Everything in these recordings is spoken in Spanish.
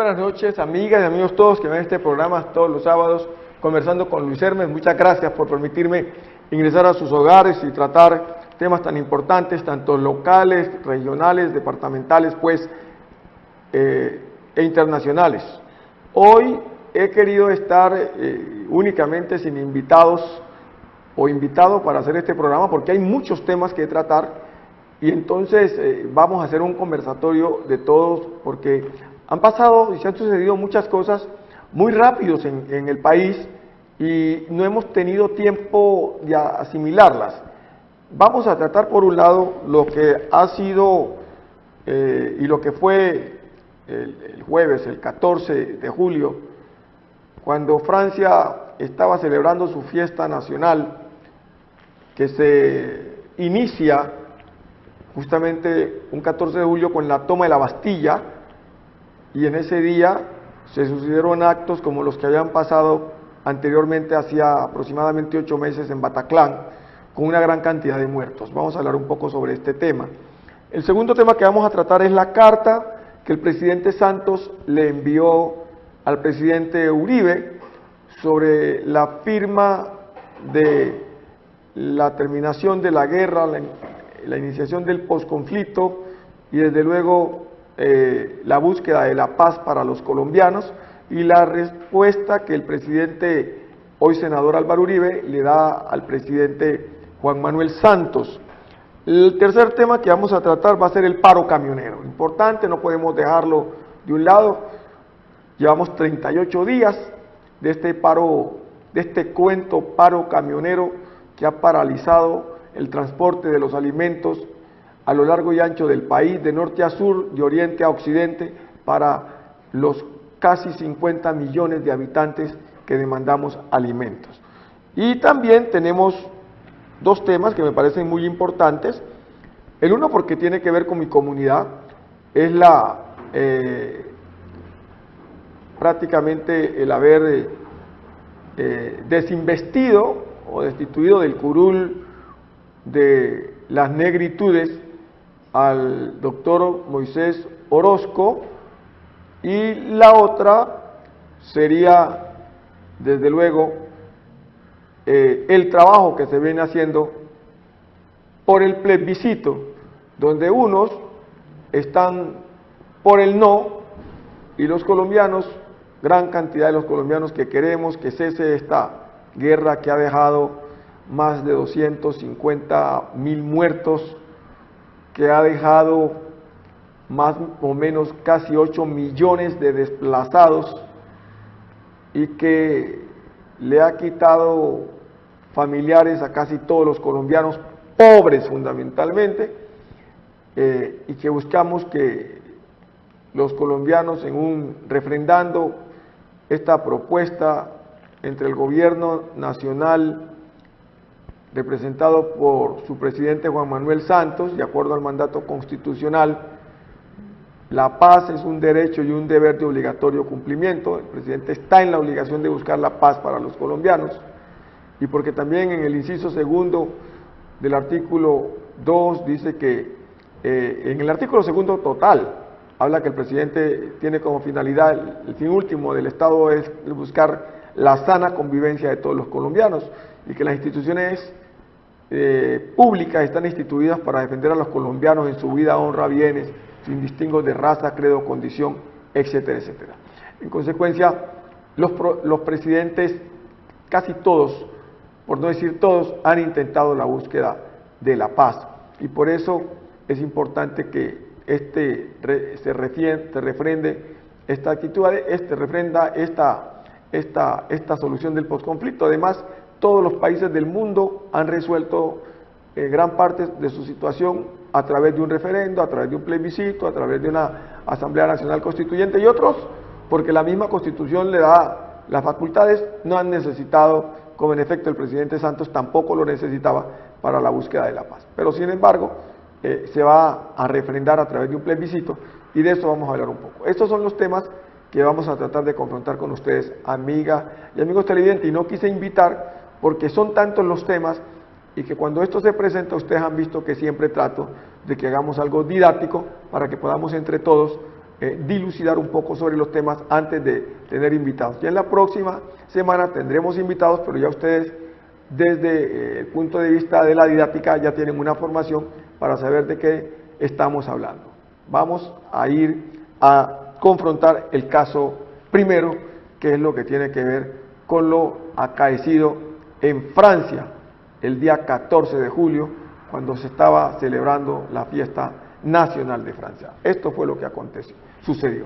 buenas noches, amigas y amigos todos que ven este programa todos los sábados, conversando con Luis Hermes. Muchas gracias por permitirme ingresar a sus hogares y tratar temas tan importantes, tanto locales, regionales, departamentales, pues, e internacionales. Hoy he querido estar únicamente sin invitados o invitado para hacer este programa porque hay muchos temas que tratar y entonces vamos a hacer un conversatorio de todos porque han pasado y se han sucedido muchas cosas muy rápidos en el país y no hemos tenido tiempo de asimilarlas. Vamos a tratar por un lado lo que ha sido y lo que fue el jueves, el 14 de julio, cuando Francia estaba celebrando su fiesta nacional, que se inicia justamente un 14 de julio con la toma de la Bastilla, y en ese día se sucedieron actos como los que habían pasado anteriormente, hacía aproximadamente 8 meses en Bataclan, con una gran cantidad de muertos. Vamos a hablar un poco sobre este tema. El segundo tema que vamos a tratar es la carta que el presidente Santos le envió al presidente Uribe sobre la firma de la terminación de la guerra, la iniciación del posconflicto y desde luego la búsqueda de la paz para los colombianos y la respuesta que el presidente, hoy senador Álvaro Uribe, le da al presidente Juan Manuel Santos. El tercer tema que vamos a tratar va a ser el paro camionero. Importante, no podemos dejarlo de un lado. Llevamos 38 días de este paro, de este cuento paro camionero que ha paralizado el transporte de los alimentos a lo largo y ancho del país, de norte a sur, de oriente a occidente, para los casi 50 millones de habitantes que demandamos alimentos. Y también tenemos dos temas que me parecen muy importantes. El uno, porque tiene que ver con mi comunidad, es prácticamente el haber desinvestido o destituido del curul de las negritudes al doctor Moisés Orozco, y la otra sería, desde luego, el trabajo que se viene haciendo por el plebiscito, donde unos están por el no y los colombianos, gran cantidad de los colombianos que queremos que cese esta guerra que ha dejado más de 250.000 muertos, que ha dejado más o menos casi 8 millones de desplazados y que le ha quitado familiares a casi todos los colombianos, pobres fundamentalmente, y que buscamos que los colombianos refrendando esta propuesta entre el gobierno nacional representado por su presidente Juan Manuel Santos, de acuerdo al mandato constitucional, la paz es un derecho y un deber de obligatorio cumplimiento. El presidente está en la obligación de buscar la paz para los colombianos, y porque también en el inciso segundo del artículo 2 dice que, en el artículo segundo total, habla que el presidente tiene como finalidad, el fin último del Estado es buscar la sana convivencia de todos los colombianos, y que las instituciones públicas están instituidas para defender a los colombianos en su vida, honra, bienes, sin distingos de raza, credo, condición, etcétera, etcétera. En consecuencia, los presidentes, casi todos, por no decir todos, han intentado la búsqueda de la paz, y por eso es importante que se refrende esta actitud, refrenda esta solución del posconflicto. Además, todos los países del mundo han resuelto gran parte de su situación a través de un referendo, a través de un plebiscito, a través de una Asamblea Nacional Constituyente, y otros, porque la misma Constitución le da las facultades, no han necesitado, como en efecto el presidente Santos tampoco lo necesitaba para la búsqueda de la paz. Pero sin embargo, se va a refrendar a través de un plebiscito, y de eso vamos a hablar un poco. Estos son los temas que vamos a tratar de confrontar con ustedes, amigas y amigos televidentes, y no quise invitar porque son tantos los temas y que cuando esto se presenta ustedes han visto que siempre trato de que hagamos algo didáctico para que podamos entre todos dilucidar un poco sobre los temas antes de tener invitados. Ya en la próxima semana tendremos invitados, pero ya ustedes desde el punto de vista de la didáctica ya tienen una formación para saber de qué estamos hablando. Vamos a ir a confrontar el caso primero, que es lo que tiene que ver con lo acaecido en Francia el día 14 de julio, cuando se estaba celebrando la fiesta nacional de Francia. Esto fue lo que sucedió.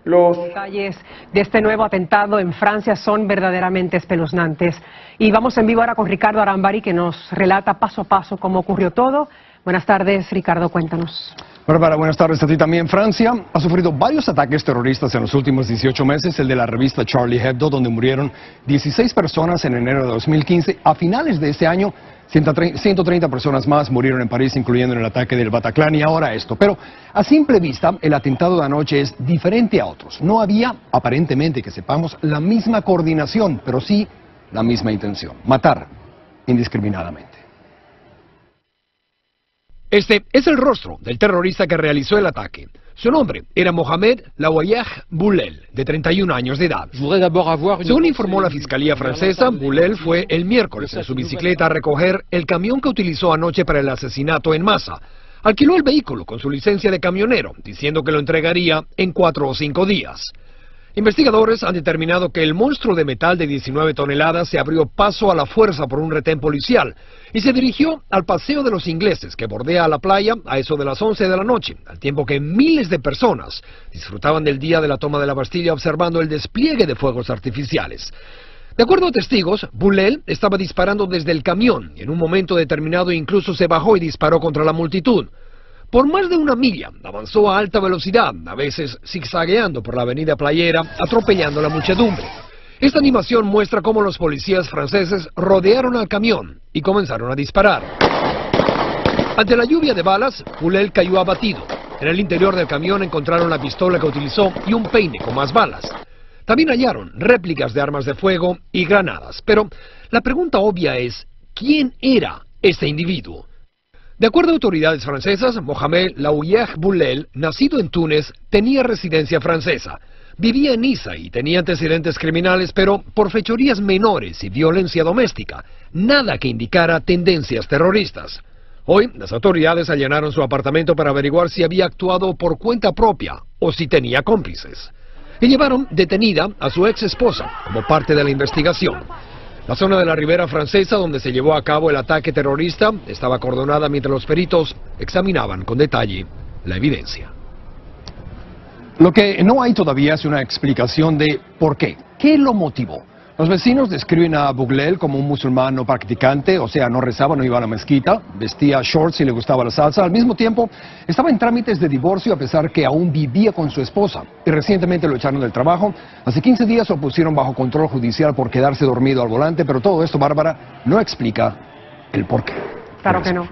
Los detalles de este nuevo atentado en Francia son verdaderamente espeluznantes. Y vamos en vivo ahora con Ricardo Arambari, que nos relata paso a paso cómo ocurrió todo. Buenas tardes, Ricardo, cuéntanos. Bárbara, buenas tardes a ti también. Francia ha sufrido varios ataques terroristas en los últimos 18 meses, el de la revista Charlie Hebdo, donde murieron 16 personas en enero de 2015. A finales de este año, 130 personas más murieron en París, incluyendo en el ataque del Bataclan, y ahora esto. Pero a simple vista, el atentado de anoche es diferente a otros. No había, aparentemente, que sepamos, la misma coordinación, pero sí la misma intención: matar indiscriminadamente. Este es el rostro del terrorista que realizó el ataque. Su nombre era Mohamed Laouayeh Boulel, de 31 años de edad. Según informó la Fiscalía francesa, Boulel fue el miércoles en su bicicleta a recoger el camión que utilizó anoche para el asesinato en masa. Alquiló el vehículo con su licencia de camionero, diciendo que lo entregaría en 4 o 5 días. Investigadores han determinado que el monstruo de metal de 19 toneladas se abrió paso a la fuerza por un retén policial y se dirigió al Paseo de los Ingleses, que bordea la playa, a eso de las 11 de la noche, al tiempo que miles de personas disfrutaban del día de la toma de la Bastilla observando el despliegue de fuegos artificiales. De acuerdo a testigos, Boulel estaba disparando desde el camión y en un momento determinado incluso se bajó y disparó contra la multitud. Por más de 1 milla, avanzó a alta velocidad, a veces zigzagueando por la avenida Playera, atropellando la muchedumbre. Esta animación muestra cómo los policías franceses rodearon al camión y comenzaron a disparar. Ante la lluvia de balas, Boulel cayó abatido. En el interior del camión encontraron la pistola que utilizó y un peine con más balas. También hallaron réplicas de armas de fuego y granadas. Pero la pregunta obvia es, ¿quién era este individuo? De acuerdo a autoridades francesas, Mohamed Laouayeh Boulel, nacido en Túnez, tenía residencia francesa. Vivía en Niza y tenía antecedentes criminales, pero por fechorías menores y violencia doméstica. Nada que indicara tendencias terroristas. Hoy, las autoridades allanaron su apartamento para averiguar si había actuado por cuenta propia o si tenía cómplices. Y llevaron detenida a su ex esposa como parte de la investigación. La zona de la Ribera Francesa, donde se llevó a cabo el ataque terrorista, estaba acordonada mientras los peritos examinaban con detalle la evidencia. Lo que no hay todavía es una explicación de por qué. ¿Qué lo motivó? Los vecinos describen a Boulel como un musulmán no practicante, o sea, no rezaba, no iba a la mezquita, vestía shorts y le gustaba la salsa. Al mismo tiempo, estaba en trámites de divorcio a pesar que aún vivía con su esposa. Y recientemente lo echaron del trabajo. Hace 15 días lo pusieron bajo control judicial por quedarse dormido al volante, pero todo esto, Bárbara, no explica el por qué. Claro que no.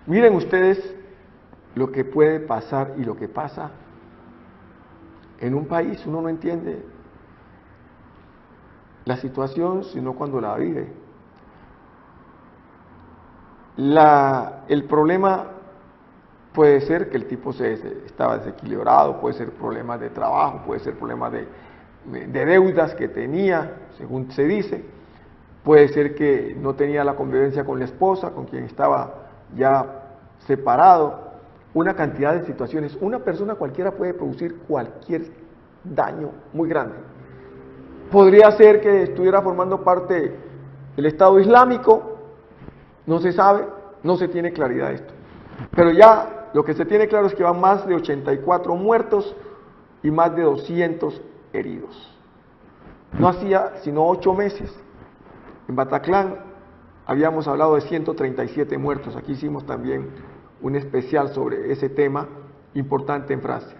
Miren ustedes lo que puede pasar y lo que pasa en un país. Uno no entiende la situación sino cuando la vive. El problema puede ser que el tipo estaba desequilibrado, puede ser problemas de trabajo, puede ser problemas de deudas que tenía, según se dice, puede ser que no tenía la convivencia con la esposa, con quien estaba ya separado, una cantidad de situaciones. Una persona cualquiera puede producir cualquier daño muy grande. Podría ser que estuviera formando parte del Estado Islámico, no se sabe, no se tiene claridad de esto. Pero ya lo que se tiene claro es que van más de 84 muertos y más de 200 heridos. No hacía sino 8 meses. En Bataclan habíamos hablado de 137 muertos. Aquí hicimos también un especial sobre ese tema importante en Francia.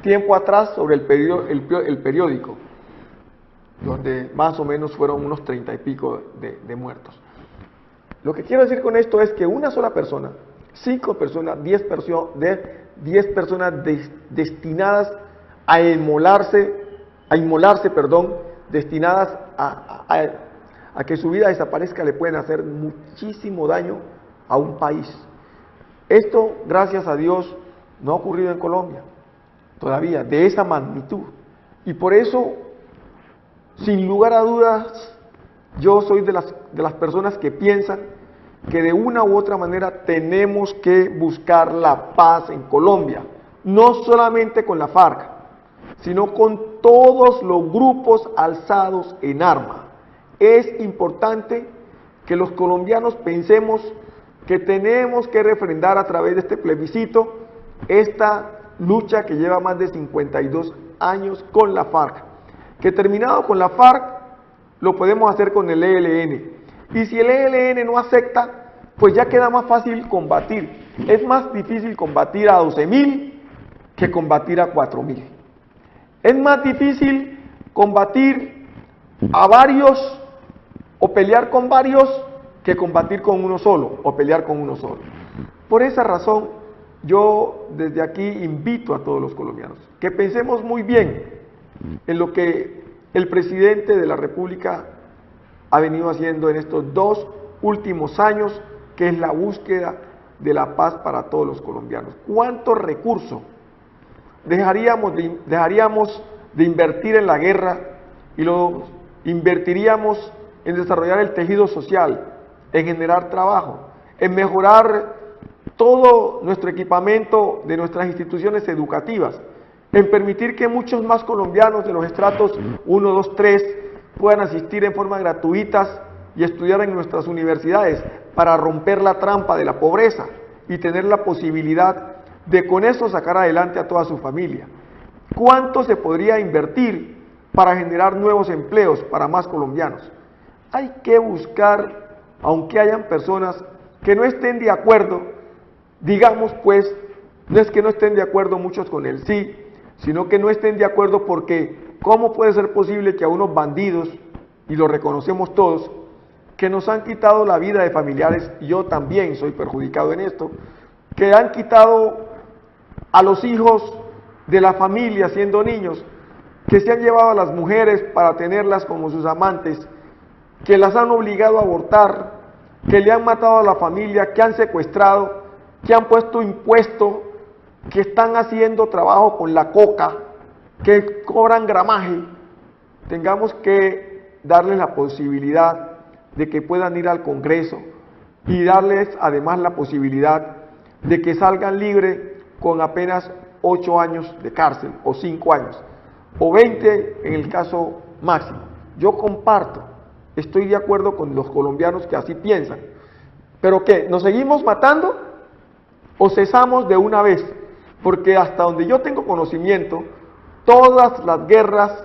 Tiempo atrás sobre el periódico, donde más o menos fueron unos 30 y pico de muertos. Lo que quiero decir con esto es que una sola persona, 5 personas, 10 personas destinadas a inmolarse, destinadas a que su vida desaparezca, le pueden hacer muchísimo daño a un país. Esto, gracias a Dios, No ha ocurrido en Colombia todavía, de esa magnitud. Y por eso, sin lugar a dudas, yo soy de las personas que piensan que de una u otra manera tenemos que buscar la paz en Colombia, no solamente con la FARC, sino con todos los grupos alzados en arma. Es importante que los colombianos pensemos que tenemos que refrendar a través de este plebiscito esta lucha que lleva más de 52 años con la FARC, que terminado con la FARC lo podemos hacer con el ELN, y si el ELN no acepta, pues ya queda más fácil combatir. Es más difícil combatir a 12.000 que combatir a 4.000. Es más difícil combatir a varios o pelear con varios que combatir con uno solo o pelear con uno solo. Por esa razón, yo desde aquí invito a todos los colombianos que pensemos muy bien en lo que el presidente de la República ha venido haciendo en estos 2 últimos años, que es la búsqueda de la paz para todos los colombianos. ¿Cuántos recursos dejaríamos de invertir en la guerra y los invertiríamos en desarrollar el tejido social, en generar trabajo, en mejorar todo nuestro equipamiento de nuestras instituciones educativas, en permitir que muchos más colombianos de los estratos 1, 2, 3 puedan asistir en forma gratuita y estudiar en nuestras universidades para romper la trampa de la pobreza y tener la posibilidad de con eso sacar adelante a toda su familia? ¿Cuánto se podría invertir para generar nuevos empleos para más colombianos? Hay que buscar, aunque hayan personas que no estén de acuerdo, digamos pues, no es que no estén de acuerdo muchos con el sí, sino que no estén de acuerdo porque ¿cómo puede ser posible que a unos bandidos, y lo reconocemos todos, que nos han quitado la vida de familiares, y yo también soy perjudicado en esto, que han quitado a los hijos de la familia siendo niños, que se han llevado a las mujeres para tenerlas como sus amantes, que las han obligado a abortar, que le han matado a la familia, que han secuestrado, que han puesto impuesto, que están haciendo trabajo con la coca, que cobran gramaje? Tengamos que darles la posibilidad de que puedan ir al Congreso y darles además la posibilidad de que salgan libres con apenas 8 años de cárcel, o 5 años, o 20 en el caso máximo. Yo comparto, estoy de acuerdo con los colombianos que así piensan, pero ¿qué? ¿Nos seguimos matando o cesamos de una vez? Porque hasta donde yo tengo conocimiento, todas las guerras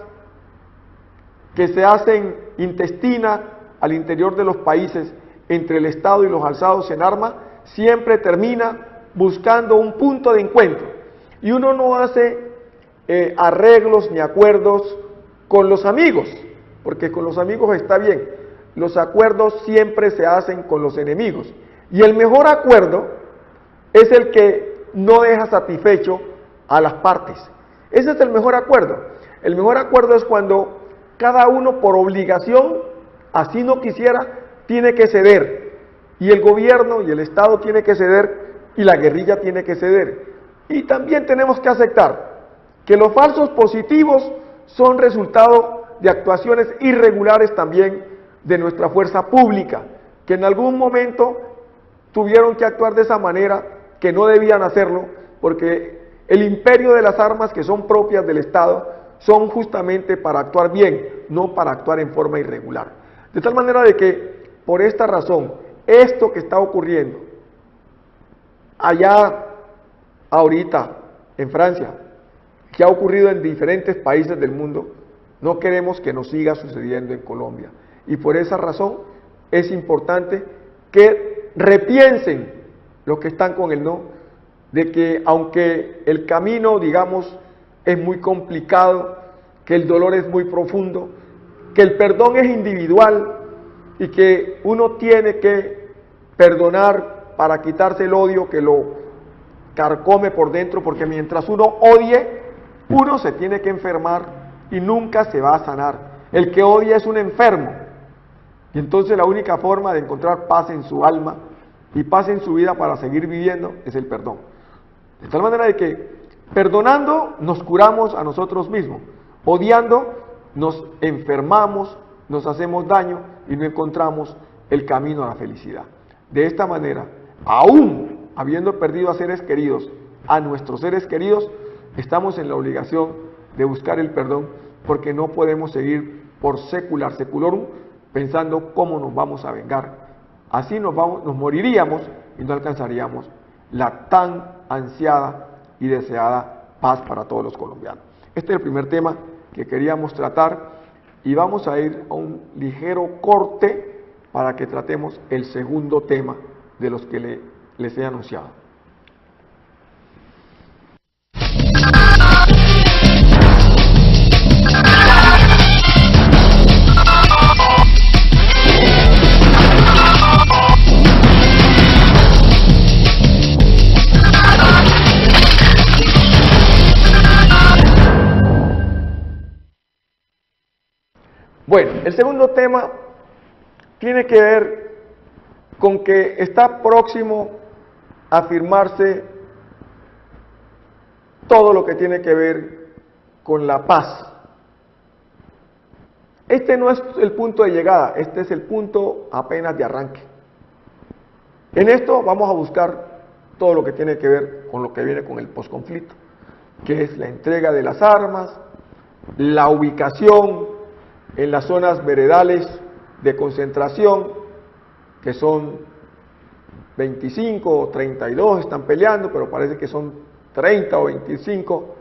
que se hacen intestinas al interior de los países entre el Estado y los alzados en armas, siempre termina buscando un punto de encuentro. Y uno no hace arreglos ni acuerdos con los amigos, porque con los amigos está bien. Los acuerdos siempre se hacen con los enemigos. Y el mejor acuerdo es el que no deja satisfecho a las partes. Ese es el mejor acuerdo. El mejor acuerdo es cuando cada uno por obligación, así no quisiera, tiene que ceder. Y el gobierno y el Estado tiene que ceder y la guerrilla tiene que ceder. Y también tenemos que aceptar que los falsos positivos son resultado de actuaciones irregulares también de nuestra fuerza pública, que en algún momento tuvieron que actuar de esa manera, que no debían hacerlo, porque el imperio de las armas que son propias del Estado son justamente para actuar bien, no para actuar en forma irregular. De tal manera de que, por esta razón, esto que está ocurriendo allá ahorita en Francia, que ha ocurrido en diferentes países del mundo, no queremos que nos siga sucediendo en Colombia. Y por esa razón es importante que repiensen los que están con el no, de que aunque el camino, digamos, es muy complicado, que el dolor es muy profundo, que el perdón es individual y que uno tiene que perdonar para quitarse el odio que lo carcome por dentro, porque mientras uno odie, uno se tiene que enfermar y nunca se va a sanar. El que odia es un enfermo. Y entonces la única forma de encontrar paz en su alma y paz en su vida para seguir viviendo es el perdón. De tal manera de que perdonando nos curamos a nosotros mismos, odiando nos enfermamos, nos hacemos daño y no encontramos el camino a la felicidad. De esta manera, aún habiendo perdido a seres queridos, a nuestros seres queridos, estamos en la obligación de buscar el perdón, porque no podemos seguir por seculorum pensando cómo nos vamos a vengar. Así nos moriríamos y no alcanzaríamos la tan ansiada y deseada paz para todos los colombianos. Este es el primer tema que queríamos tratar y vamos a ir a un ligero corte para que tratemos el segundo tema de los que les he anunciado. Bueno, el segundo tema tiene que ver con que está próximo a firmarse todo lo que tiene que ver con la paz. Este no es el punto de llegada, este es el punto apenas de arranque. En esto vamos a buscar todo lo que tiene que ver con lo que viene con el posconflicto, que es la entrega de las armas, la ubicación en las zonas veredales de concentración, que son 25 o 32 están peleando, pero parece que son 30 o 25,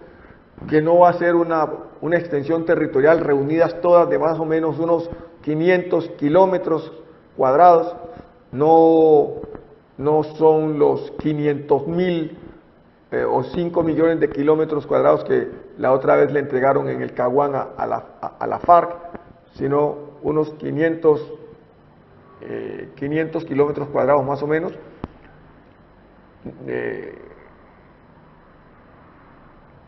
que no va a ser una extensión territorial, reunidas todas de más o menos unos 500 kilómetros cuadrados, no son los 500.000 o 5 millones de kilómetros cuadrados que la otra vez le entregaron en el Caguán a la FARC, sino unos 500 kilómetros cuadrados más o menos.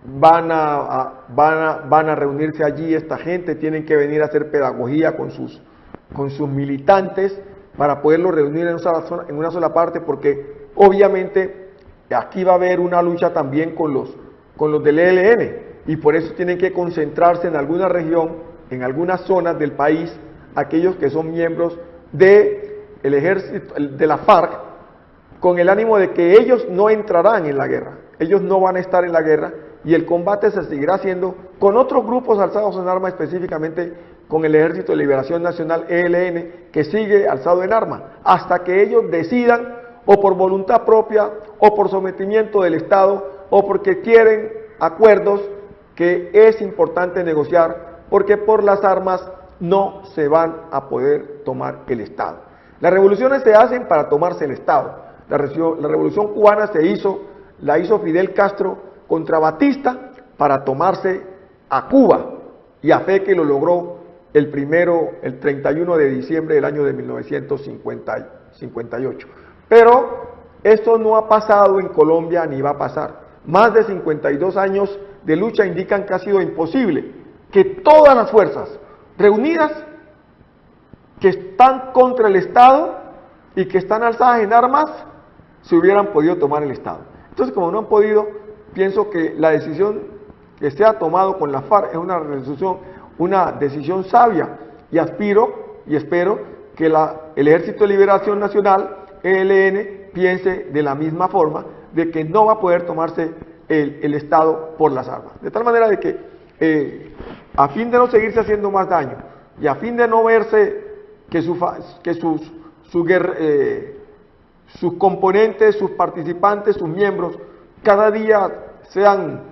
Van a reunirse allí esta gente, tienen que venir a hacer pedagogía con sus militantes para poderlos reunir en una sola parte, porque obviamente aquí va a haber una lucha también con los del ELN, y por eso tienen que concentrarse en alguna región, en algunas zonas del país, aquellos que son miembros del ejército, de la FARC, con el ánimo de que ellos no entrarán en la guerra, ellos no van a estar en la guerra, y el combate se seguirá haciendo con otros grupos alzados en armas, específicamente con el Ejército de Liberación Nacional, ELN, que sigue alzado en armas, hasta que ellos decidan, o por voluntad propia, o por sometimiento del Estado, o porque quieren acuerdos que es importante negociar, porque por las armas no se van a poder tomar el Estado. Las revoluciones se hacen para tomarse el Estado. La revolución cubana la hizo Fidel Castro contra Batista para tomarse a Cuba, y a fe que lo logró el 31 de diciembre del año de 1958. Pero esto no ha pasado en Colombia ni va a pasar. Más de 52 años de lucha indican que ha sido imposible que todas las fuerzas reunidas que están contra el Estado y que están alzadas en armas se hubieran podido tomar el Estado. Entonces, como no han podido, pienso que la decisión que se ha tomado con la FARC es una decisión sabia, y aspiro y espero que el Ejército de Liberación Nacional, ELN, piense de la misma forma, de que no va a poder tomarse el Estado por las armas. De tal manera de que, a fin de no seguirse haciendo más daño, y a fin de no verse que sus componentes, sus participantes, sus miembros, cada día sean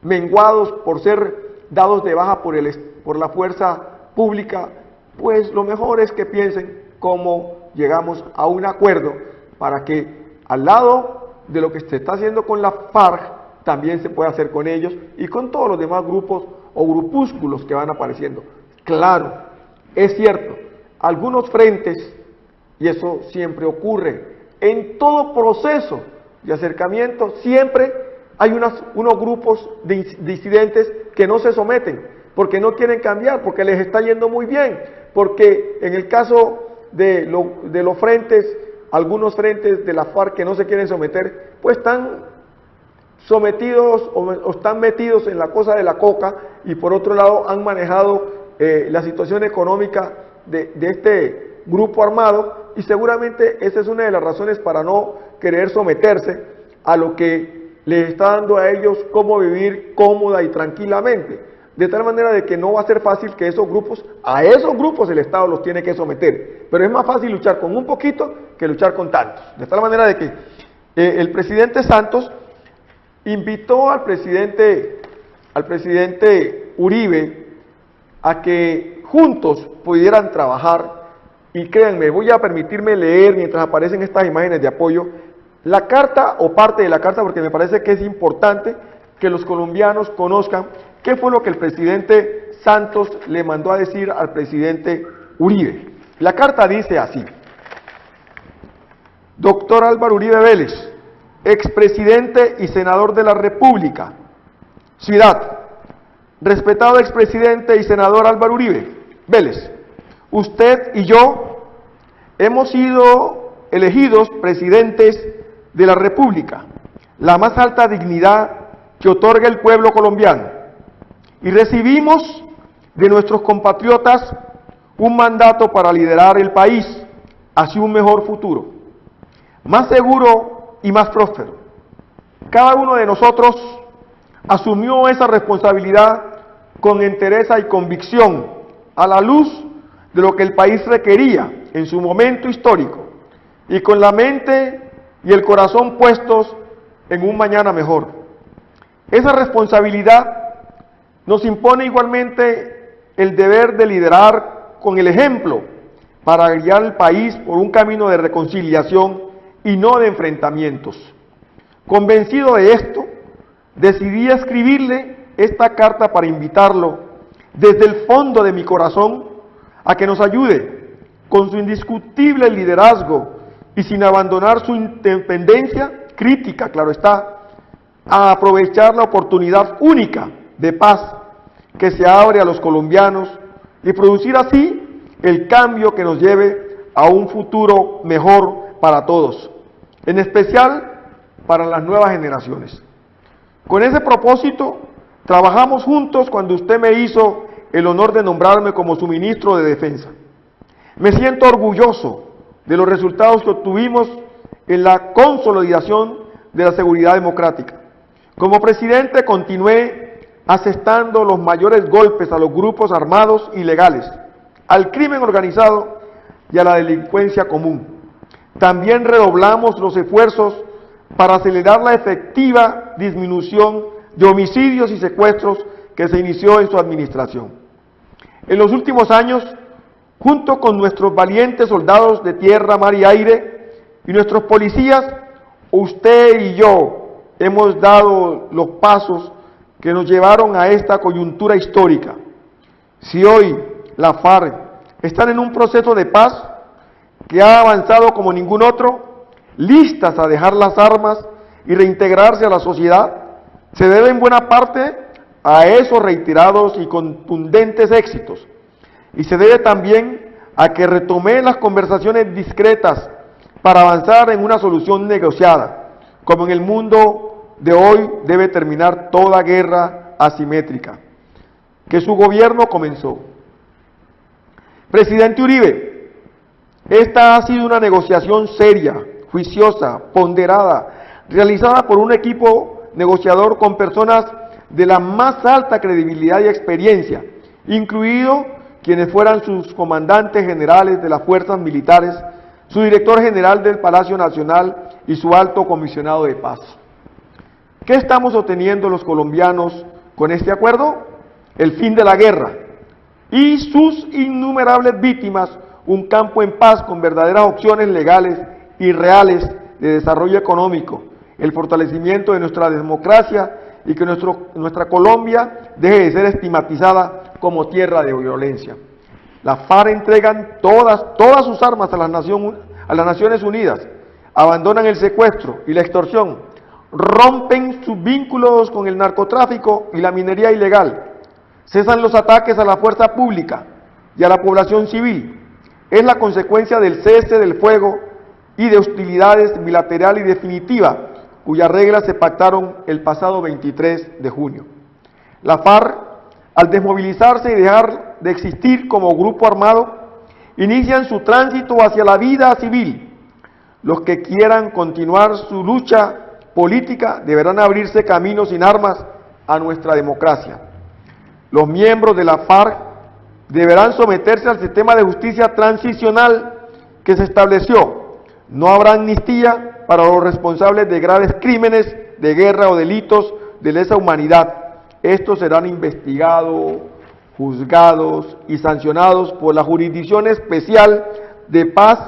menguados por ser dados de baja por la fuerza pública, pues lo mejor es que piensen cómo llegamos a un acuerdo para que al lado de lo que se está haciendo con la FARC, también se puede hacer con ellos y con todos los demás grupos o grupúsculos que van apareciendo. Claro, es cierto, algunos frentes, y eso siempre ocurre, en todo proceso de acercamiento siempre hay unos grupos disidentes que no se someten, porque no quieren cambiar, porque les está yendo muy bien, porque en el caso de los frentes, algunos frentes de la FARC que no se quieren someter, pues están sometidos o están metidos en la cosa de la coca y por otro lado han manejado la situación económica de este grupo armado y seguramente esa es una de las razones para no querer someterse a lo que les está dando a ellos cómo vivir cómoda y tranquilamente, de tal manera de que no va a ser fácil que a esos grupos el Estado los tiene que someter, pero es más fácil luchar con un poquito que luchar con tantos, de tal manera de que el presidente Santos invitó al presidente Uribe a que juntos pudieran trabajar y créanme, voy a permitirme leer mientras aparecen estas imágenes de apoyo la carta o parte de la carta porque me parece que es importante que los colombianos conozcan qué fue lo que el presidente Santos le mandó a decir al presidente Uribe. La carta dice así: Doctor Álvaro Uribe Vélez, expresidente y senador de la República, Ciudad. Respetado expresidente y senador Álvaro Uribe Vélez, usted y yo hemos sido elegidos presidentes de la República, la más alta dignidad que otorga el pueblo colombiano, y recibimos de nuestros compatriotas un mandato para liderar el país hacia un mejor futuro, más seguro y más próspero. Cada uno de nosotros asumió esa responsabilidad con entereza y convicción a la luz de lo que el país requería en su momento histórico y con la mente y el corazón puestos en un mañana mejor. Esa responsabilidad nos impone igualmente el deber de liderar con el ejemplo para guiar el país por un camino de reconciliación y no de enfrentamientos. Convencido de esto, decidí escribirle esta carta para invitarlo desde el fondo de mi corazón a que nos ayude con su indiscutible liderazgo y sin abandonar su independencia crítica, claro está, a aprovechar la oportunidad única de paz que se abre a los colombianos y producir así el cambio que nos lleve a un futuro mejor para todos, en especial para las nuevas generaciones. Con ese propósito, trabajamos juntos cuando usted me hizo el honor de nombrarme como su ministro de Defensa. Me siento orgulloso de los resultados que obtuvimos en la consolidación de la seguridad democrática. Como presidente continué asestando los mayores golpes a los grupos armados ilegales, al crimen organizado y a la delincuencia común. También redoblamos los esfuerzos para acelerar la efectiva disminución de homicidios y secuestros que se inició en su administración. En los últimos años, junto con nuestros valientes soldados de tierra, mar y aire y nuestros policías, usted y yo hemos dado los pasos que nos llevaron a esta coyuntura histórica. Si hoy la FARC están en un proceso de paz que ha avanzado como ningún otro, listas a dejar las armas y reintegrarse a la sociedad, se debe en buena parte a esos reiterados y contundentes éxitos, y se debe también a que retomé las conversaciones discretas para avanzar en una solución negociada, como en el mundo de hoy debe terminar toda guerra asimétrica, que su gobierno comenzó. Presidente Uribe, esta ha sido una negociación seria, juiciosa, ponderada, realizada por un equipo negociador con personas de la más alta credibilidad y experiencia, incluido quienes fueran sus comandantes generales de las fuerzas militares, su director general del Palacio Nacional y su alto comisionado de paz. ¿Qué estamos obteniendo los colombianos con este acuerdo? El fin de la guerra y sus innumerables víctimas, un campo en paz con verdaderas opciones legales y reales de desarrollo económico, el fortalecimiento de nuestra democracia y que nuestra Colombia deje de ser estigmatizada como tierra de violencia. Las FARC entregan todas sus armas a las Naciones Unidas, abandonan el secuestro y la extorsión, rompen sus vínculos con el narcotráfico y la minería ilegal, cesan los ataques a la fuerza pública y a la población civil. Es la consecuencia del cese del fuego y de hostilidades bilateral y definitiva cuyas reglas se pactaron el pasado 23 de junio. La FARC, al desmovilizarse y dejar de existir como grupo armado, inician su tránsito hacia la vida civil. Los que quieran continuar su lucha política deberán abrirse caminos sin armas a nuestra democracia. Los miembros de la FARC deberán someterse al sistema de justicia transicional que se estableció. No habrá amnistía para los responsables de graves crímenes de guerra o delitos de lesa humanidad. Estos serán investigados, juzgados y sancionados por la Jurisdicción Especial de Paz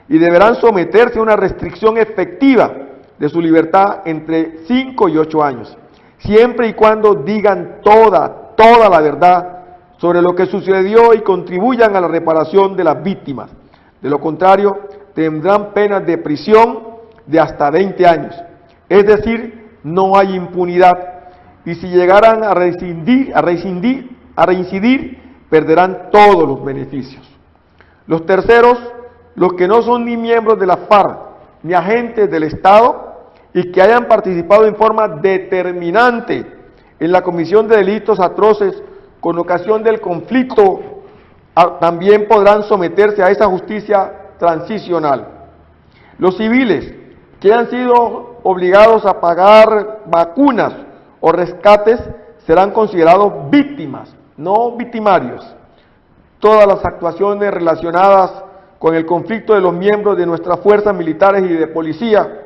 y deberán someterse a una restricción efectiva de su libertad entre 5 y 8 años, siempre y cuando digan toda la verdad sobre lo que sucedió y contribuyan a la reparación de las víctimas. De lo contrario, tendrán penas de prisión de hasta 20 años. Es decir, no hay impunidad. Y si llegaran a reincidir, perderán todos los beneficios. Los terceros, los que no son ni miembros de la FARC, ni agentes del Estado, y que hayan participado en forma determinante en la comisión de delitos atroces con ocasión del conflicto, también podrán someterse a esa justicia transicional. Los civiles que han sido obligados a pagar vacunas o rescates serán considerados víctimas, no victimarios. Todas las actuaciones relacionadas con el conflicto de los miembros de nuestras fuerzas militares y de policía,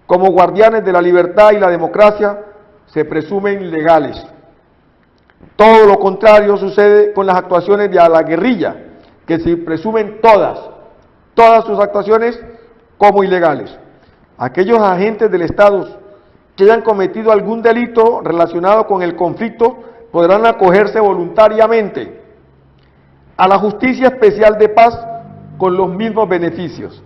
como guardianes de la libertad y la democracia, se presumen legales. Todo lo contrario sucede con las actuaciones de la guerrilla, que se presumen todas sus actuaciones como ilegales. Aquellos agentes del Estado que hayan cometido algún delito relacionado con el conflicto podrán acogerse voluntariamente a la Justicia Especial de Paz con los mismos beneficios.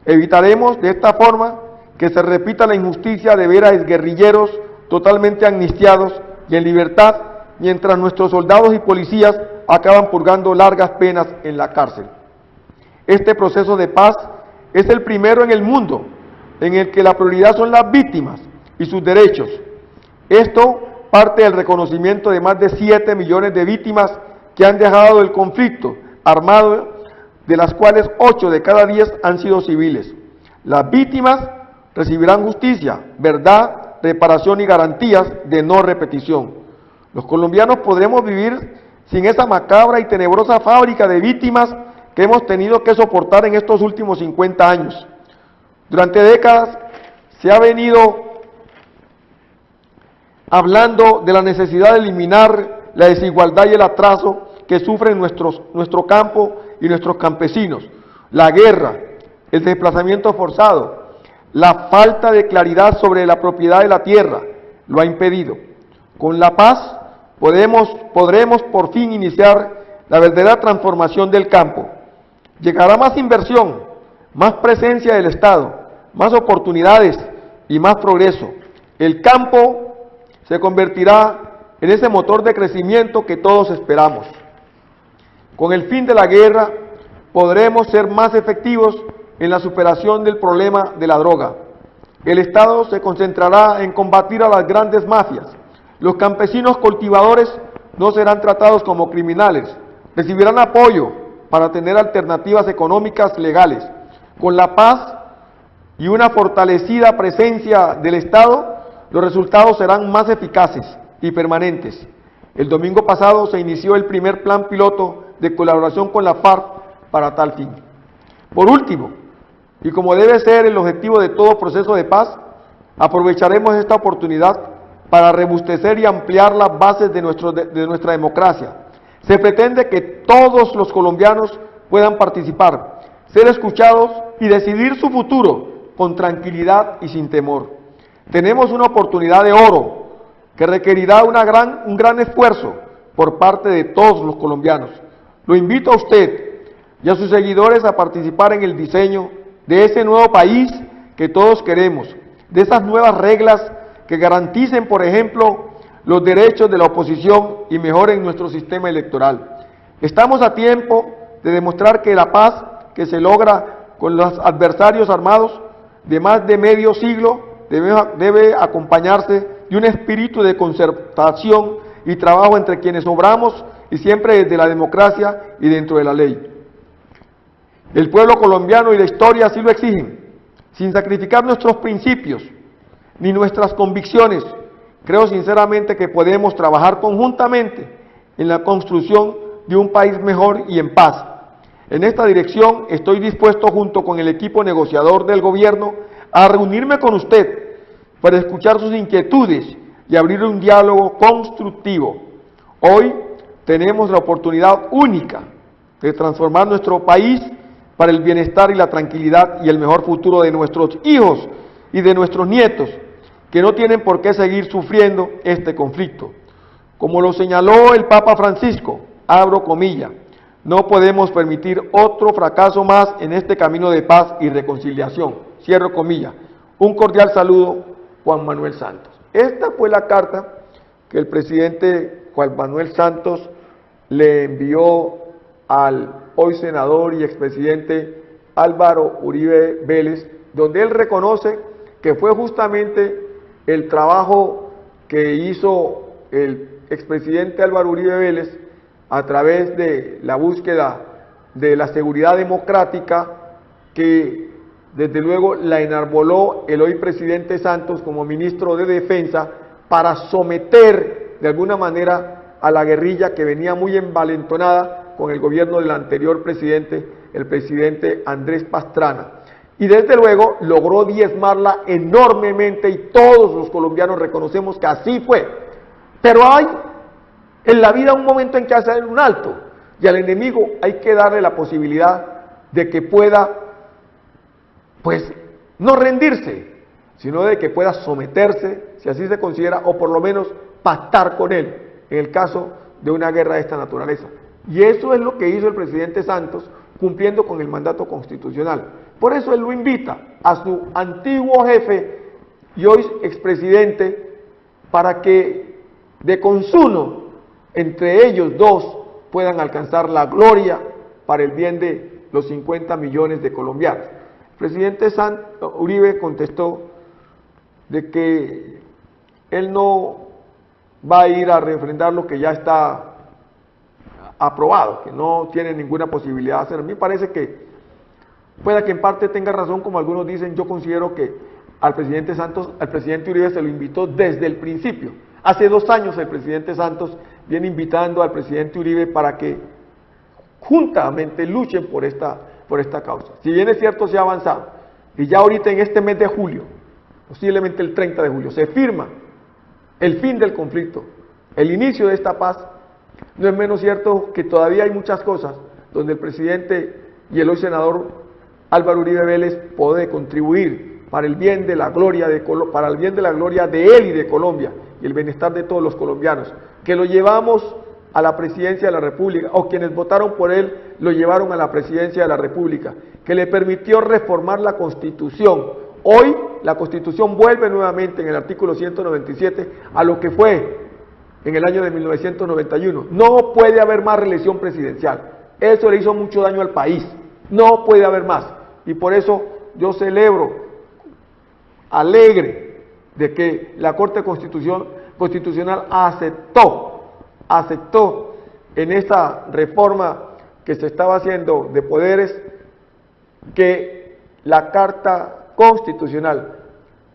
Evitaremos de esta forma que se repita la injusticia de ver a exguerrilleros totalmente amnistiados y en libertad, mientras nuestros soldados y policías acaban purgando largas penas en la cárcel. Este proceso de paz es el primero en el mundo en el que la prioridad son las víctimas y sus derechos. Esto parte del reconocimiento de más de 7 millones de víctimas que han dejado el conflicto armado, de las cuales 8 de cada 10 han sido civiles. Las víctimas recibirán justicia, verdad, reparación y garantías de no repetición. Los colombianos podremos vivir sin esa macabra y tenebrosa fábrica de víctimas que hemos tenido que soportar en estos últimos 50 años. Durante décadas se ha venido hablando de la necesidad de eliminar la desigualdad y el atraso que sufren nuestro campo y nuestros campesinos. La guerra, el desplazamiento forzado, la falta de claridad sobre la propiedad de la tierra lo ha impedido. Con la paz podremos por fin iniciar la verdadera transformación del campo. Llegará más inversión, más presencia del Estado, más oportunidades y más progreso. El campo se convertirá en ese motor de crecimiento que todos esperamos. Con el fin de la guerra podremos ser más efectivos en la superación del problema de la droga. El Estado se concentrará en combatir a las grandes mafias. Los campesinos cultivadores no serán tratados como criminales, recibirán apoyo para tener alternativas económicas legales. Con la paz y una fortalecida presencia del Estado, los resultados serán más eficaces y permanentes. El domingo pasado se inició el primer plan piloto de colaboración con la FARC para tal fin. Por último, y como debe ser el objetivo de todo proceso de paz, aprovecharemos esta oportunidad para robustecer y ampliar las bases de nuestra democracia. Se pretende que todos los colombianos puedan participar, ser escuchados y decidir su futuro con tranquilidad y sin temor. Tenemos una oportunidad de oro que requerirá un gran esfuerzo por parte de todos los colombianos. Lo invito a usted y a sus seguidores a participar en el diseño de ese nuevo país que todos queremos, de esas nuevas reglas que garanticen, por ejemplo, los derechos de la oposición y mejoren nuestro sistema electoral. Estamos a tiempo de demostrar que la paz que se logra con los adversarios armados de más de medio siglo debe acompañarse de un espíritu de concertación y trabajo entre quienes obramos y siempre desde la democracia y dentro de la ley. El pueblo colombiano y la historia así lo exigen, sin sacrificar nuestros principios ni nuestras convicciones. Creo sinceramente que podemos trabajar conjuntamente en la construcción de un país mejor y en paz. En esta dirección estoy dispuesto, junto con el equipo negociador del gobierno, a reunirme con usted para escuchar sus inquietudes y abrir un diálogo constructivo. Hoy tenemos la oportunidad única de transformar nuestro país para el bienestar y la tranquilidad y el mejor futuro de nuestros hijos y de nuestros nietos, que no tienen por qué seguir sufriendo este conflicto. Como lo señaló el Papa Francisco, abro comillas, no podemos permitir otro fracaso más en este camino de paz y reconciliación, cierro comillas. Un cordial saludo, Juan Manuel Santos. Esta fue la carta que el presidente Juan Manuel Santos le envió al hoy senador y expresidente Álvaro Uribe Vélez, donde él reconoce que fue justamente el trabajo que hizo el expresidente Álvaro Uribe Vélez a través de la búsqueda de la seguridad democrática que desde luego la enarboló el hoy presidente Santos como ministro de Defensa para someter de alguna manera a la guerrilla que venía muy envalentonada con el gobierno del anterior presidente, el presidente Andrés Pastrana. Y desde luego logró diezmarla enormemente y todos los colombianos reconocemos que así fue. Pero hay en la vida un momento en que hacer un alto y al enemigo hay que darle la posibilidad de que pueda, pues, no rendirse, sino de que pueda someterse, si así se considera, o por lo menos pactar con él, en el caso de una guerra de esta naturaleza. Y eso es lo que hizo el presidente Santos, cumpliendo con el mandato constitucional. Por eso él lo invita a su antiguo jefe y hoy expresidente para que de consuno entre ellos dos puedan alcanzar la gloria para el bien de los 50 millones de colombianos. El presidente Uribe contestó de que él no va a ir a refrendar lo que ya está aprobado, que no tiene ninguna posibilidad de hacer. A mí me parece que pueda que en parte tenga razón, como algunos dicen. Yo considero que al presidente Santos, al presidente Uribe se lo invitó desde el principio. Hace 2 años el presidente Santos viene invitando al presidente Uribe para que juntamente luchen por esta causa. Si bien es cierto, se ha avanzado, y ya ahorita en este mes de julio, posiblemente el 30 de julio, se firma el fin del conflicto, el inicio de esta paz, no es menos cierto que todavía hay muchas cosas donde el presidente y el hoy senador Álvaro Uribe Vélez puede contribuir para el bien de la gloria de él y de Colombia y el bienestar de todos los colombianos, que lo llevamos a la presidencia de la República, o quienes votaron por él lo llevaron a la presidencia de la República, que le permitió reformar la Constitución. Hoy la Constitución vuelve nuevamente en el artículo 197 a lo que fue en el año de 1991. No puede haber más reelección presidencial. Eso le hizo mucho daño al país. No puede haber más. Y por eso yo celebro, alegre, de que la Corte Constitucional aceptó en esta reforma que se estaba haciendo de poderes, que la Carta Constitucional,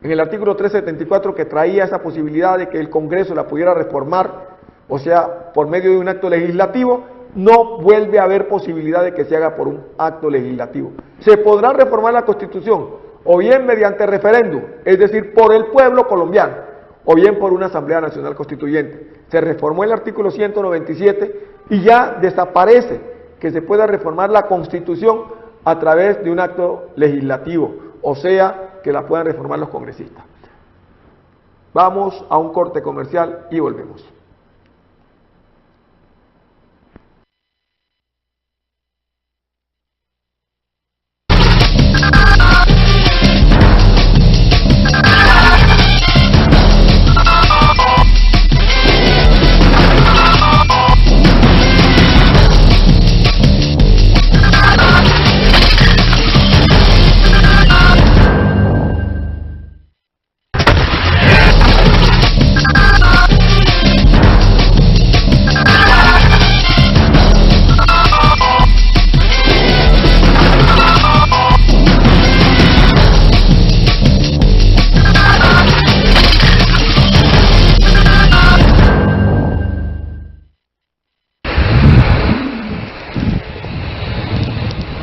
en el artículo 374, que traía esa posibilidad de que el Congreso la pudiera reformar, o sea, por medio de un acto legislativo, no vuelve a haber posibilidad de que se haga por un acto legislativo. Se podrá reformar la Constitución, o bien mediante referéndum, es decir, por el pueblo colombiano, o bien por una Asamblea Nacional Constituyente. Se reformó el artículo 197 y ya desaparece que se pueda reformar la Constitución a través de un acto legislativo, o sea, que la puedan reformar los congresistas. Vamos a un corte comercial y volvemos.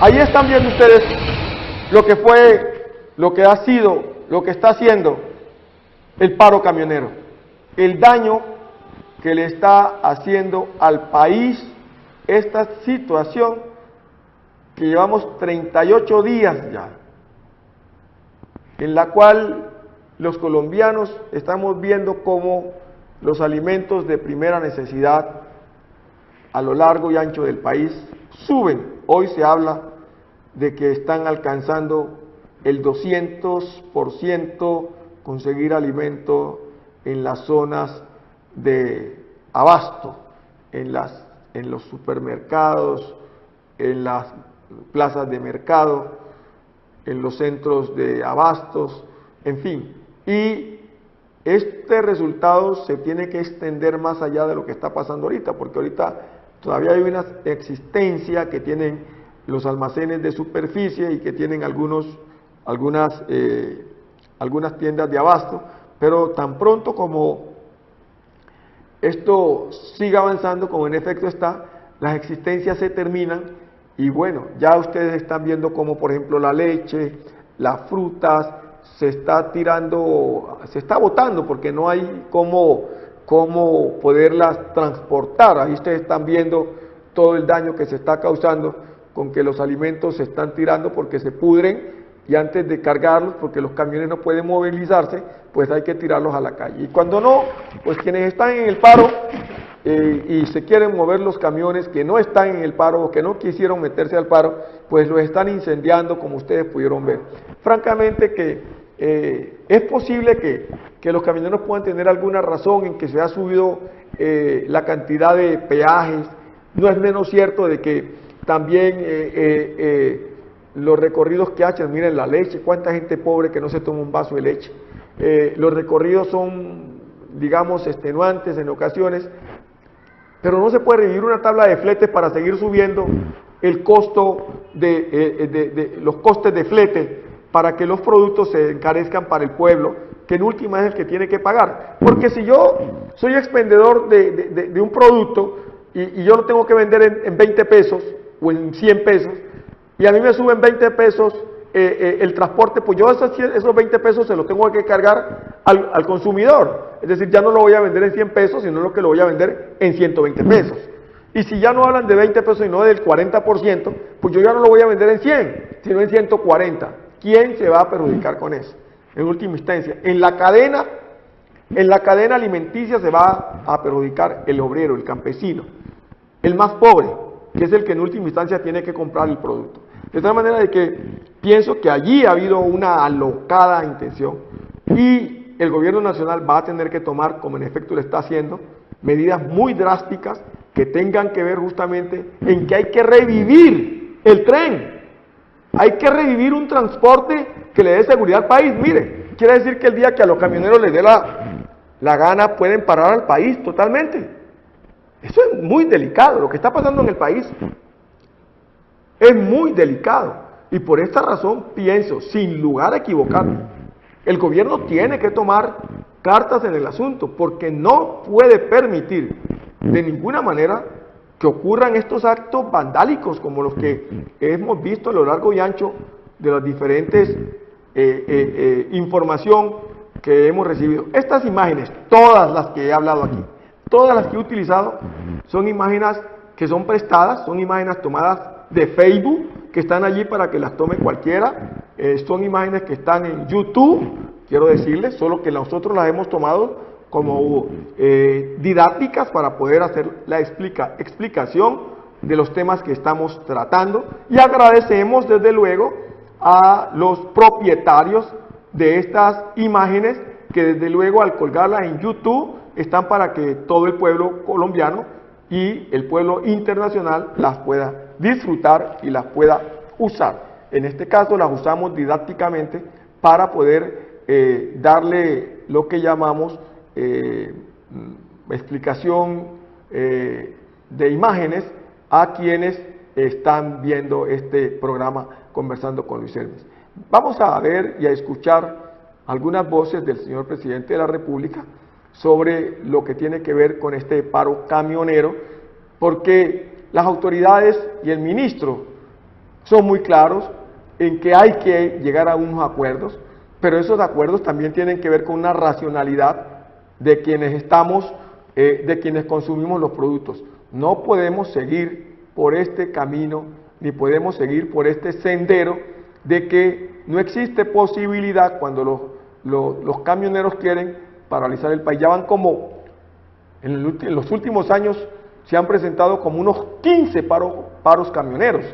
Ahí están viendo ustedes lo que fue, lo que ha sido, lo que está haciendo el paro camionero, el daño que le está haciendo al país esta situación que llevamos 38 días ya, en la cual los colombianos estamos viendo cómo los alimentos de primera necesidad a lo largo y ancho del país suben. Hoy se habla de que están alcanzando el 200% conseguir alimento en las zonas de abasto, en los supermercados, en las plazas de mercado, en los centros de abastos, en fin. Y este resultado se tiene que extender más allá de lo que está pasando ahorita, porque ahorita todavía hay una existencia que tienen los almacenes de superficie y que tienen algunas tiendas de abasto, pero tan pronto como esto siga avanzando, como en efecto está, las existencias se terminan y bueno, ya ustedes están viendo como por ejemplo la leche, las frutas, se está botando porque no hay cómo poderlas transportar. Ahí ustedes están viendo todo el daño que se está causando con que los alimentos se están tirando porque se pudren y antes de cargarlos, porque los camiones no pueden movilizarse, pues hay que tirarlos a la calle. Y cuando no, pues quienes están en el paro y se quieren mover los camiones que no están en el paro o que no quisieron meterse al paro, pues los están incendiando como ustedes pudieron ver. Francamente que es posible que los camioneros puedan tener alguna razón en que se ha subido la cantidad de peajes. No es menos cierto de que también los recorridos que hacen, miren la leche, cuánta gente pobre que no se toma un vaso de leche. Los recorridos son, digamos, extenuantes en ocasiones, pero no se puede revivir una tabla de fletes para seguir subiendo el costo los costes de flete para que los productos se encarezcan para el pueblo, que en última es el que tiene que pagar. Porque si yo soy expendedor de un producto y yo lo tengo que vender en 20 pesos o en 100 pesos, y a mí me suben 20 pesos el transporte, pues yo esos 20 pesos se los tengo que cargar al consumidor. Es decir, ya no lo voy a vender en 100 pesos, sino lo que lo voy a vender en 120 pesos. Y si ya no hablan de 20 pesos, sino del 40%, pues yo ya no lo voy a vender en 100, sino en 140. ¿Quién se va a perjudicar con eso? En última instancia, en la cadena alimenticia se va a perjudicar el obrero, el campesino, el más pobre, que es el que en última instancia tiene que comprar el producto. De tal manera de que pienso que allí ha habido una alocada intención y el gobierno nacional va a tener que tomar, como en efecto lo está haciendo, medidas muy drásticas que tengan que ver justamente en que hay que revivir el tren. Hay que revivir un transporte que le dé seguridad al país. Mire, quiere decir que el día que a los camioneros les dé la gana pueden parar al país totalmente. Eso es muy delicado, lo que está pasando en el país es muy delicado. Y por esta razón pienso, sin lugar a equivocarme, el gobierno tiene que tomar cartas en el asunto, porque no puede permitir de ninguna manera que ocurran estos actos vandálicos como los que hemos visto a lo largo y ancho de las diferentes información que hemos recibido. Estas imágenes, todas las que he hablado aquí, todas las que he utilizado, son imágenes que son prestadas, son imágenes tomadas de Facebook, que están allí para que las tome cualquiera, son imágenes que están en YouTube, quiero decirles, solo que nosotros las hemos tomado como didácticas para poder hacer la explicación de los temas que estamos tratando, y agradecemos desde luego a los propietarios de estas imágenes que desde luego al colgarlas en YouTube están para que todo el pueblo colombiano y el pueblo internacional las pueda disfrutar y las pueda usar. En este caso las usamos didácticamente para poder darle lo que llamamos explicación de imágenes a quienes están viendo este programa Conversando con Luis Hermes. Vamos a ver y a escuchar algunas voces del señor presidente de la República sobre lo que tiene que ver con este paro camionero, porque las autoridades y el ministro son muy claros en que hay que llegar a unos acuerdos, pero esos acuerdos también tienen que ver con una racionalidad de quienes estamos, de quienes consumimos los productos. No podemos seguir por este camino, ni podemos seguir por este sendero de que no existe posibilidad cuando los camioneros quieren paralizar el país. Ya van como, en los últimos años se han presentado como unos 15 paros camioneros.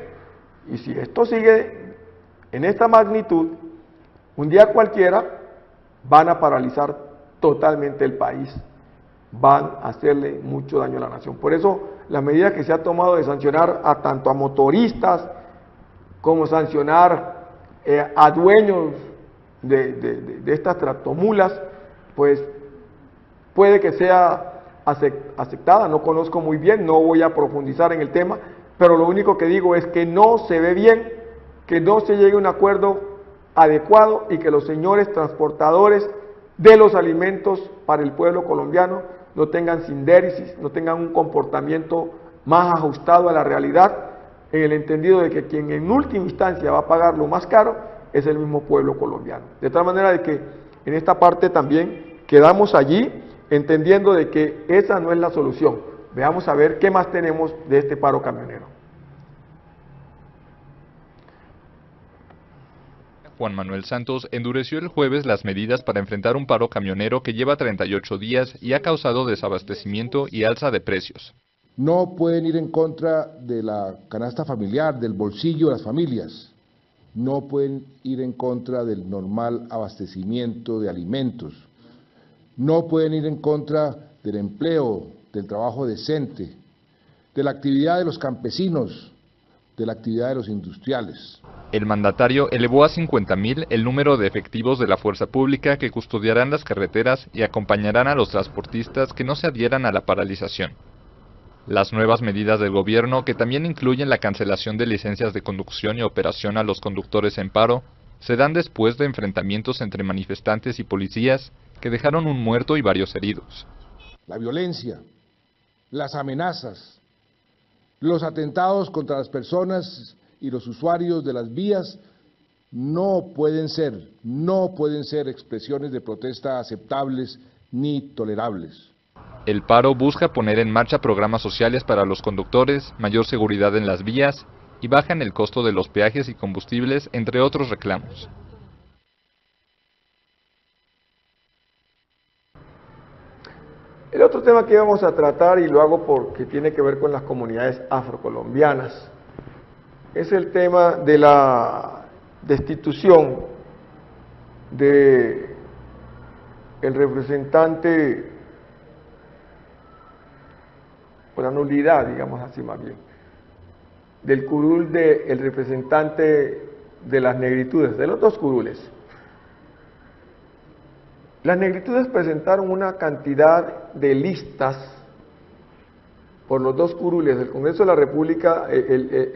Y si esto sigue en esta magnitud, un día cualquiera van a paralizar totalmente el país, van a hacerle mucho daño a la nación. Por eso la medida que se ha tomado de sancionar a tanto a motoristas como sancionar a dueños de estas tractomulas, pues puede que sea aceptada, no conozco muy bien, no voy a profundizar en el tema, pero lo único que digo es que no se ve bien, que no se llegue a un acuerdo adecuado y que los señores transportadores de los alimentos para el pueblo colombiano no tengan sindéresis, no tengan un comportamiento más ajustado a la realidad, en el entendido de que quien en última instancia va a pagar lo más caro es el mismo pueblo colombiano. De tal manera de que en esta parte también quedamos allí entendiendo de que esa no es la solución. Veamos a ver qué más tenemos de este paro camionero. Juan Manuel Santos endureció el jueves las medidas para enfrentar un paro camionero que lleva 38 días y ha causado desabastecimiento y alza de precios. No pueden ir en contra de la canasta familiar, del bolsillo de las familias. No pueden ir en contra del normal abastecimiento de alimentos. No pueden ir en contra del empleo, del trabajo decente, de la actividad de los campesinos, de la actividad de los industriales. El mandatario elevó a 50.000 el número de efectivos de la fuerza pública que custodiarán las carreteras y acompañarán a los transportistas que no se adhieran a la paralización. Las nuevas medidas del gobierno, que también incluyen la cancelación de licencias de conducción y operación a los conductores en paro, se dan después de enfrentamientos entre manifestantes y policías que dejaron un muerto y varios heridos. La violencia, las amenazas, los atentados contra las personas y los usuarios de las vías no pueden ser expresiones de protesta aceptables ni tolerables. El paro busca poner en marcha programas sociales para los conductores, mayor seguridad en las vías y baja en el costo de los peajes y combustibles, entre otros reclamos. El otro tema que vamos a tratar, y lo hago porque tiene que ver con las comunidades afrocolombianas, es el tema de la destitución de el representante, o la nulidad, digamos así más bien, del curul del representante de las negritudes, de los dos curules. Las negritudes presentaron una cantidad de listas por los dos curules del Congreso de la República.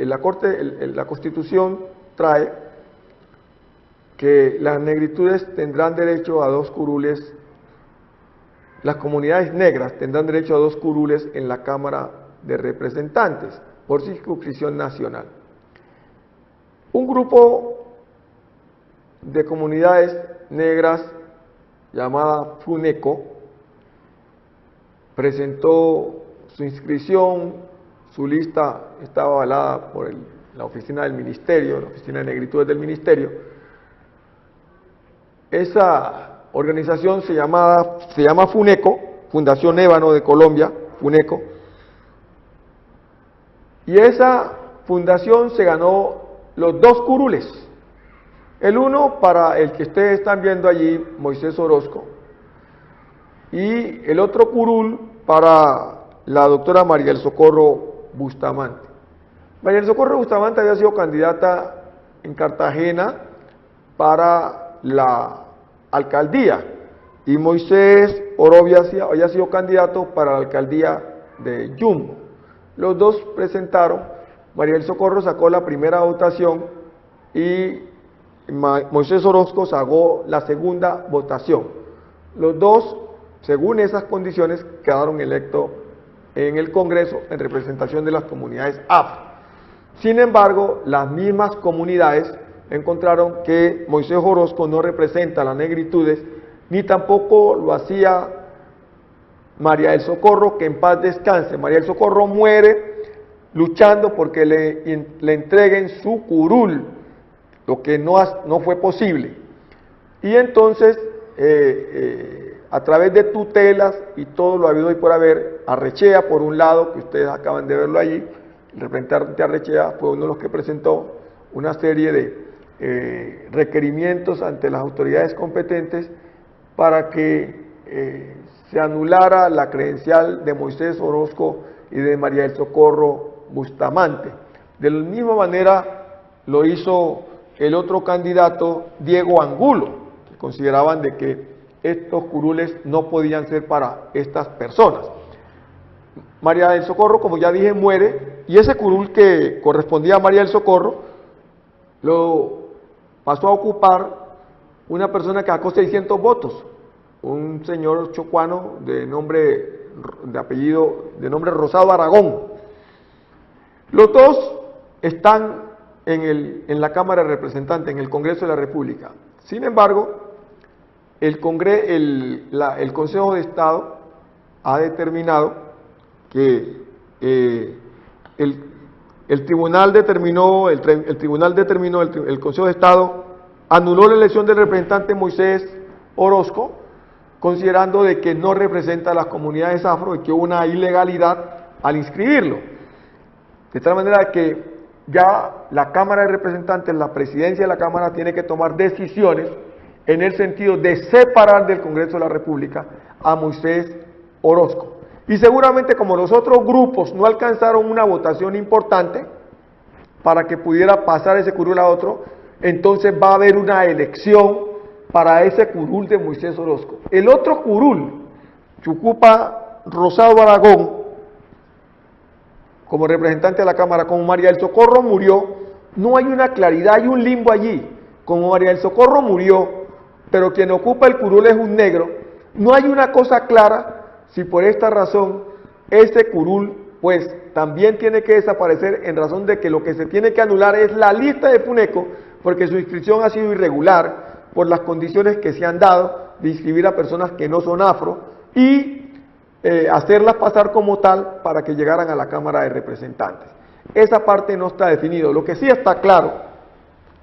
La Constitución trae que las negritudes tendrán derecho a dos curules, las comunidades negras tendrán derecho a dos curules en la Cámara de Representantes por circunscripción nacional. Un grupo de comunidades negras llamada FUNECO presentó su inscripción, su lista estaba avalada por la oficina del ministerio, la oficina de negritudes del ministerio. Esa organización se llama FUNECO, Fundación Ébano de Colombia, FUNECO, y esa fundación se ganó los dos curules. El uno para el que ustedes están viendo allí, Moisés Orozco, y el otro curul para la doctora María del Socorro Bustamante. María del Socorro Bustamante había sido candidata en Cartagena para la alcaldía y Moisés Orozco había sido candidato para la alcaldía de Yumbo. Los dos presentaron, María del Socorro sacó la primera votación y Moisés Orozco sacó la segunda votación. Los dos, según esas condiciones, quedaron electos en el Congreso en representación de las comunidades afro. Sin embargo, las mismas comunidades encontraron que Moisés Orozco no representa las negritudes, ni tampoco lo hacía María del Socorro, que en paz descanse. María del Socorro muere luchando porque le entreguen su curul, lo que no fue posible. Y entonces, a través de tutelas y todo lo habido y por haber, Arrechea, por un lado, que ustedes acaban de verlo allí, el representante Arrechea fue uno de los que presentó una serie de requerimientos ante las autoridades competentes para que se anulara la credencial de Moisés Orozco y de María del Socorro Bustamante. De la misma manera lo hizo el otro candidato, Diego Angulo, que consideraban de que estos curules no podían ser para estas personas. María del Socorro, como ya dije, muere, y ese curul que correspondía a María del Socorro lo pasó a ocupar una persona que sacó 600 votos, un señor chocuano de nombre Rosado Aragón. Los dos están en la Cámara de Representantes, en el Congreso de la República. Sin embargo, el Consejo de Estado ha determinado que el Consejo de Estado anuló la elección del representante Moisés Orozco, considerando de que no representa a las comunidades afro y que hubo una ilegalidad al inscribirlo. De tal manera que ya la Cámara de Representantes, la presidencia de la Cámara, tiene que tomar decisiones en el sentido de separar del Congreso de la República a Moisés Orozco. Y seguramente, como los otros grupos no alcanzaron una votación importante para que pudiera pasar ese curul a otro, entonces va a haber una elección para ese curul de Moisés Orozco. El otro curul, que ocupa Rosado Aragón, como representante de la Cámara, como María del Socorro murió, no hay una claridad, hay un limbo allí. Como María del Socorro murió, pero quien ocupa el curul es un negro, no hay una cosa clara si por esta razón ese curul pues también tiene que desaparecer, en razón de que lo que se tiene que anular es la lista de FUNECO, porque su inscripción ha sido irregular por las condiciones que se han dado de inscribir a personas que no son afro y hacerlas pasar como tal para que llegaran a la Cámara de Representantes. Esa parte no está definido. Lo que sí está claro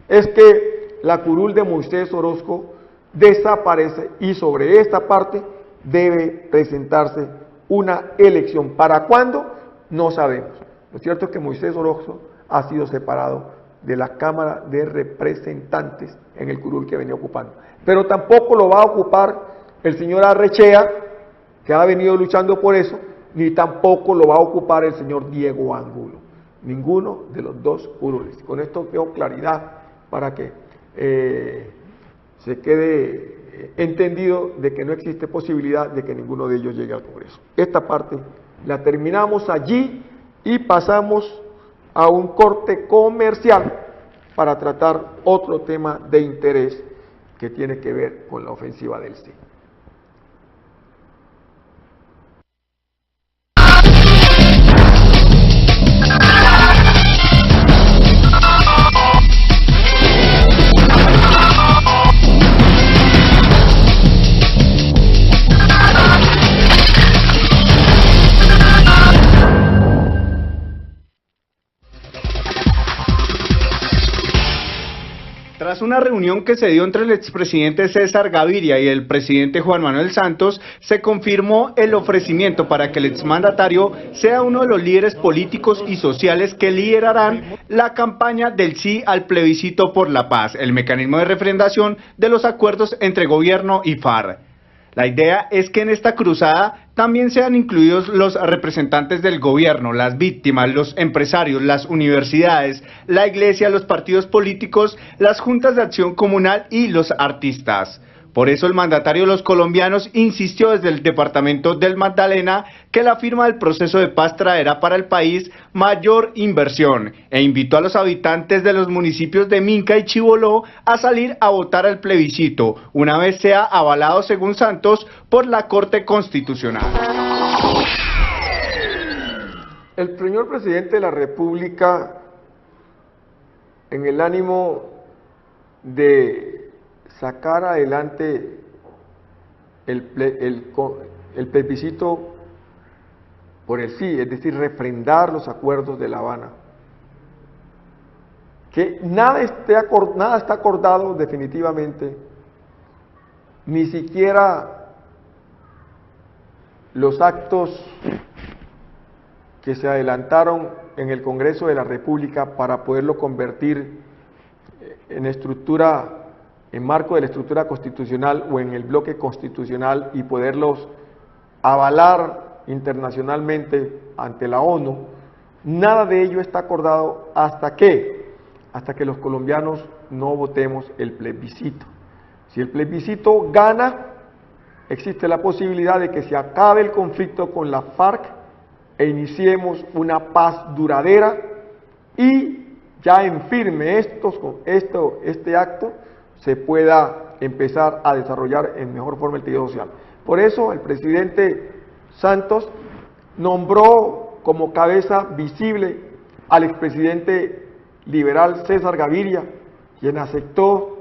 es que la curul de Moisés Orozco desaparece y sobre esta parte debe presentarse una elección. ¿Para cuándo? No sabemos. Lo cierto es que Moisés Orozco ha sido separado de la Cámara de Representantes en el curul que venía ocupando. Pero tampoco lo va a ocupar el señor Arrechea, que ha venido luchando por eso, ni tampoco lo va a ocupar el señor Diego Angulo. Ninguno de los dos curules. Con esto veo claridad para que se quede entendido de que no existe posibilidad de que ninguno de ellos llegue al Congreso. Esta parte la terminamos allí y pasamos a un corte comercial para tratar otro tema de interés que tiene que ver con la ofensiva del sí. Tras una reunión que se dio entre el expresidente César Gaviria y el presidente Juan Manuel Santos, se confirmó el ofrecimiento para que el exmandatario sea uno de los líderes políticos y sociales que liderarán la campaña del sí al plebiscito por la paz, el mecanismo de refrendación de los acuerdos entre gobierno y FARC. La idea es que en esta cruzada también sean incluidos los representantes del gobierno, las víctimas, los empresarios, las universidades, la iglesia, los partidos políticos, las juntas de acción comunal y los artistas. Por eso el mandatario de los colombianos insistió desde el departamento del Magdalena que la firma del proceso de paz traerá para el país mayor inversión e invitó a los habitantes de los municipios de Minca y Chiboló a salir a votar al plebiscito, una vez sea avalado, según Santos, por la Corte Constitucional. El señor presidente de la República en el ánimo de sacar adelante el plebiscito por el sí, es decir, refrendar los acuerdos de La Habana. Que nada está acordado definitivamente, ni siquiera los actos que se adelantaron en el Congreso de la República para poderlo convertir en marco de la estructura constitucional o en el bloque constitucional y poderlos avalar internacionalmente ante la ONU. Nada de ello está acordado hasta que los colombianos no votemos el plebiscito. Si el plebiscito gana, existe la posibilidad de que se acabe el conflicto con la FARC e iniciemos una paz duradera y ya en firme este acto se pueda empezar a desarrollar en mejor forma el tejido social. Por eso el presidente Santos nombró como cabeza visible al expresidente liberal César Gaviria, quien aceptó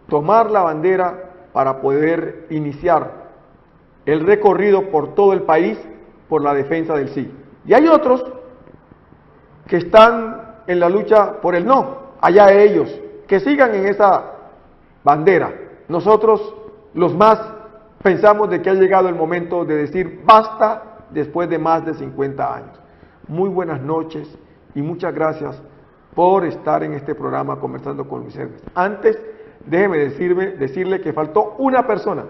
tomar la bandera para poder iniciar el recorrido por todo el país por la defensa del sí. Y hay otros que están en la lucha por el no, allá ellos, que sigan en esa bandera. Nosotros, los más, pensamos de que ha llegado el momento de decir basta después de más de 50 años. Muy buenas noches y muchas gracias por estar en este programa conversando con Luis Hermes. Antes, déjeme decirle que faltó una persona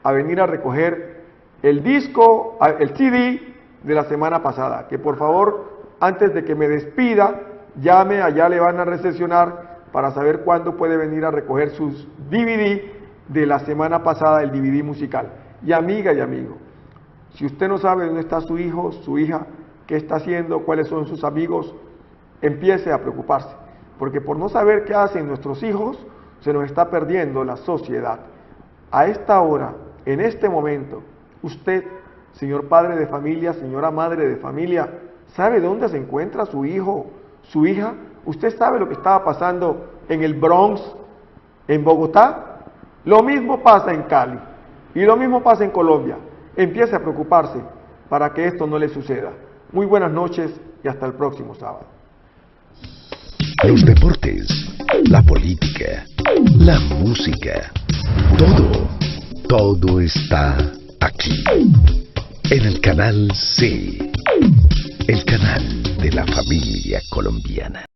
a venir a recoger el disco, el CD de la semana pasada, que por favor, antes de que me despida, llame, allá le van a recepcionar para saber cuándo puede venir a recoger sus DVD de la semana pasada, el DVD musical. Y amiga y amigo, si usted no sabe dónde está su hijo, su hija, qué está haciendo, cuáles son sus amigos, empiece a preocuparse, porque por no saber qué hacen nuestros hijos, se nos está perdiendo la sociedad. A esta hora, en este momento, usted, señor padre de familia, señora madre de familia, ¿sabe dónde se encuentra su hijo, su hija? ¿Usted sabe lo que estaba pasando en el Bronx, en Bogotá? Lo mismo pasa en Cali y lo mismo pasa en Colombia. Empiece a preocuparse para que esto no le suceda. Muy buenas noches y hasta el próximo sábado. Los deportes, la política, la música, todo está aquí, en el canal C, el canal de la familia colombiana.